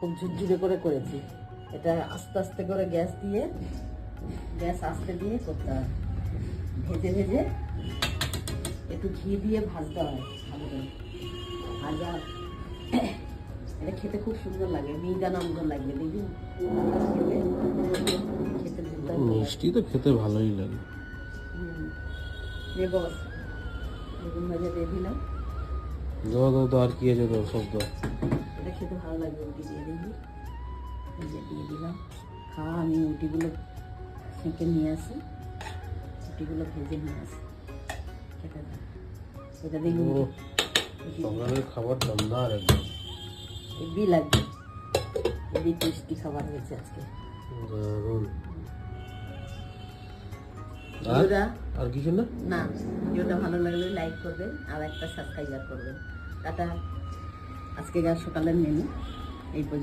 খুব ঝুরঝুরে করে করেছি। এটা আস্তে আস্তে করে গ্যাস আস্তে দিয়ে করতে হয়। ভেজে ভেজে একটু ঘি দিয়ে ভাজতে হয় ভালো করে। ভাজা এটা খেতে খুব সুন্দর লাগে, মিহিদানা মতো লাগবে দেখবি খেতে। মিষ্টি তো খেতে ভালোই লাগে। বস বেগুন ভাজা দিয়ে দিলাম। তো আর কি আছে তোর শব্দ? এটা খেতে ভালো লাগবে। উটি দিয়ে দিবি, দিয়ে দিলাম। খাওয়া, আমি উটিগুলো সেঁকে নিয়ে আসি, উটিগুলো ভেজে নিয়ে আসি। খেতে এটা দেখবি সকালের খাবার দমদার একদম হেভি লাগবে। হেভি টেস্টি খাবার হয়েছে আজকে। দারুণ। আর কিছু না? না, ভিডিওটা ভালো লাগলে লাইক করবেন আর একটা সাবস্ক্রাইব করবেন। টাটা। আজকে সকালের মেনু এই পর্যন্ত।